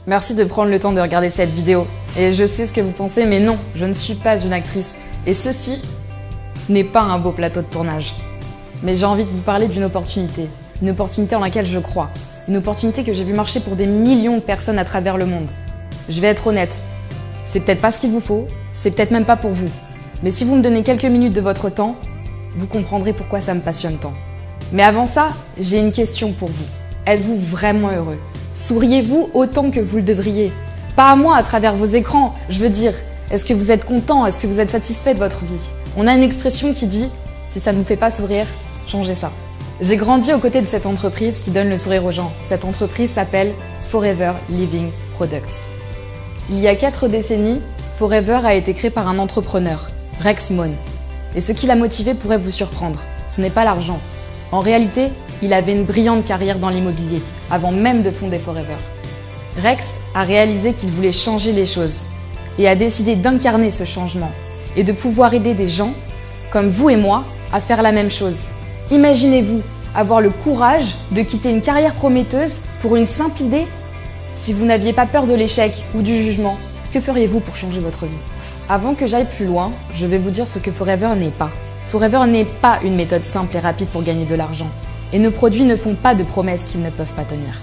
Merci de prendre le temps de regarder cette vidéo. Et je sais ce que vous pensez, mais non, je ne suis pas une actrice. Et ceci n'est pas un beau plateau de tournage. Mais j'ai envie de vous parler d'une opportunité. Une opportunité en laquelle je crois. Une opportunité que j'ai vu marcher pour des millions de personnes à travers le monde. Je vais être honnête. C'est peut-être pas ce qu'il vous faut, c'est peut-être même pas pour vous. Mais si vous me donnez quelques minutes de votre temps, vous comprendrez pourquoi ça me passionne tant. Mais avant ça, j'ai une question pour vous. Êtes-vous vraiment heureux ? Souriez-vous autant que vous le devriez ? Pas à moi à travers vos écrans, je veux dire, est-ce que vous êtes content ? Est-ce que vous êtes satisfait de votre vie ? On a une expression qui dit « si ça ne vous fait pas sourire, changez ça ». J'ai grandi aux côtés de cette entreprise qui donne le sourire aux gens. Cette entreprise s'appelle Forever Living Products. Il y a 4 décennies, Forever a été créé par un entrepreneur, Rex Mohn. Et ce qui l'a motivé pourrait vous surprendre. Ce n'est pas l'argent. En réalité, il avait une brillante carrière dans l'immobilier, avant même de fonder Forever. Rex a réalisé qu'il voulait changer les choses et a décidé d'incarner ce changement et de pouvoir aider des gens, comme vous et moi, à faire la même chose. Imaginez-vous avoir le courage de quitter une carrière prometteuse pour une simple idée. Si vous n'aviez pas peur de l'échec ou du jugement, que feriez-vous pour changer votre vie ? Avant que j'aille plus loin, je vais vous dire ce que Forever n'est pas. Forever n'est pas une méthode simple et rapide pour gagner de l'argent. Et nos produits ne font pas de promesses qu'ils ne peuvent pas tenir.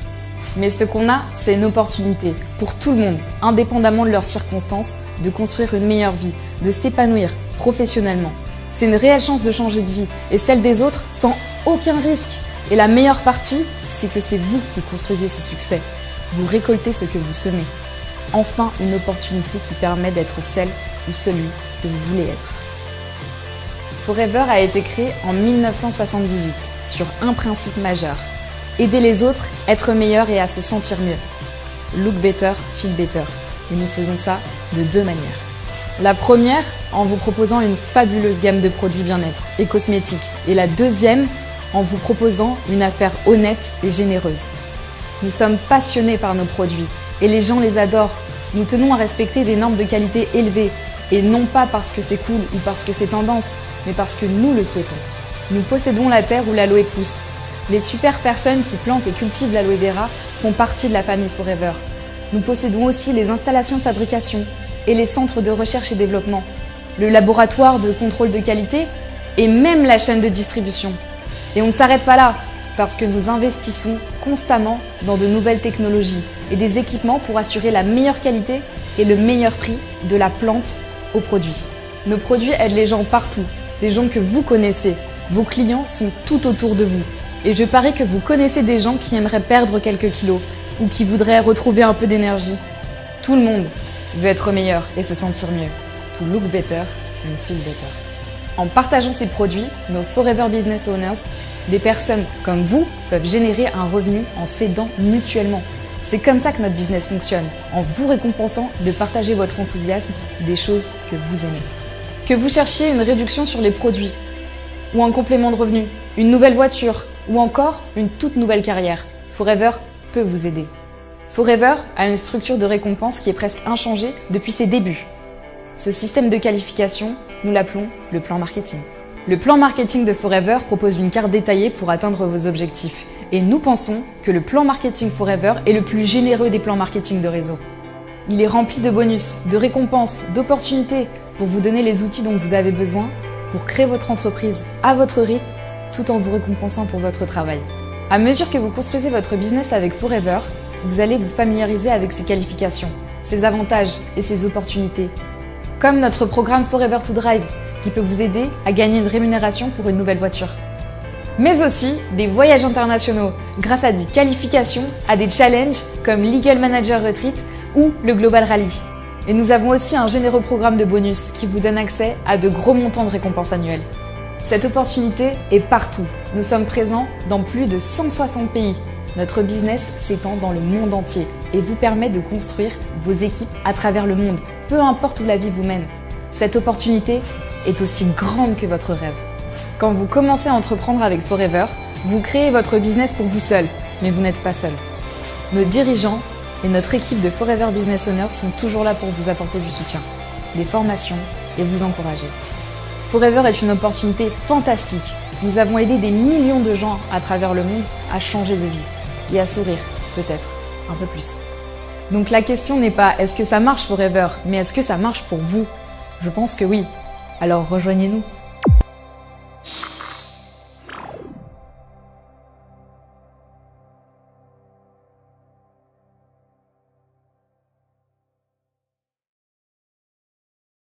Mais ce qu'on a, c'est une opportunité pour tout le monde, indépendamment de leurs circonstances, de construire une meilleure vie, de s'épanouir professionnellement. C'est une réelle chance de changer de vie et celle des autres sans aucun risque. Et la meilleure partie, c'est que c'est vous qui construisez ce succès. Vous récoltez ce que vous semez. Enfin, une opportunité qui permet d'être celle ou celui que vous voulez être. Forever a été créé en 1978 sur un principe majeur. Aider les autres, être meilleur et à se sentir mieux. Look better, feel better. Et nous faisons ça de 2 manières. La première, en vous proposant une fabuleuse gamme de produits bien-être et cosmétiques. Et la deuxième, en vous proposant une affaire honnête et généreuse. Nous sommes passionnés par nos produits et les gens les adorent. Nous tenons à respecter des normes de qualité élevées et non pas parce que c'est cool ou parce que c'est tendance, mais parce que nous le souhaitons. Nous possédons la terre où l'aloe pousse. Les super personnes qui plantent et cultivent l'aloe vera font partie de la famille Forever. Nous possédons aussi les installations de fabrication et les centres de recherche et développement, le laboratoire de contrôle de qualité et même la chaîne de distribution. Et on ne s'arrête pas là, parce que nous investissons constamment dans de nouvelles technologies et des équipements pour assurer la meilleure qualité et le meilleur prix de la plante au produit. Nos produits aident les gens partout, des gens que vous connaissez. Vos clients sont tout autour de vous. Et je parie que vous connaissez des gens qui aimeraient perdre quelques kilos ou qui voudraient retrouver un peu d'énergie. Tout le monde veut être meilleur et se sentir mieux. To look better and feel better. En partageant ces produits, nos Forever Business Owners, des personnes comme vous peuvent générer un revenu en s'aidant mutuellement. C'est comme ça que notre business fonctionne, en vous récompensant de partager votre enthousiasme des choses que vous aimez. Que vous cherchiez une réduction sur les produits, ou un complément de revenu, une nouvelle voiture, ou encore une toute nouvelle carrière, Forever peut vous aider. Forever a une structure de récompense qui est presque inchangée depuis ses débuts. Ce système de qualification, nous l'appelons le plan marketing. Le plan marketing de Forever propose une carte détaillée pour atteindre vos objectifs. Et nous pensons que le plan marketing Forever est le plus généreux des plans marketing de réseau. Il est rempli de bonus, de récompenses, d'opportunités pour vous donner les outils dont vous avez besoin pour créer votre entreprise à votre rythme tout en vous récompensant pour votre travail. À mesure que vous construisez votre business avec Forever, vous allez vous familiariser avec ses qualifications, ses avantages et ses opportunités. Comme notre programme Forever to Drive qui peut vous aider à gagner une rémunération pour une nouvelle voiture. Mais aussi des voyages internationaux grâce à des qualifications, à des challenges comme Legal Manager Retreat ou le Global Rally. Et nous avons aussi un généreux programme de bonus qui vous donne accès à de gros montants de récompenses annuelles. Cette opportunité est partout. Nous sommes présents dans plus de 160 pays. Notre business s'étend dans le monde entier et vous permet de construire vos équipes à travers le monde, peu importe où la vie vous mène. Cette opportunité est aussi grande que votre rêve. Quand vous commencez à entreprendre avec Forever, vous créez votre business pour vous seul, mais vous n'êtes pas seul. Nos dirigeants et notre équipe de Forever Business Owners sont toujours là pour vous apporter du soutien, des formations et vous encourager. Forever est une opportunité fantastique. Nous avons aidé des millions de gens à travers le monde à changer de vie et à sourire, peut-être, un peu plus. Donc la question n'est pas est-ce que ça marche Forever, mais est-ce que ça marche pour vous? Je pense que oui. Alors rejoignez-nous.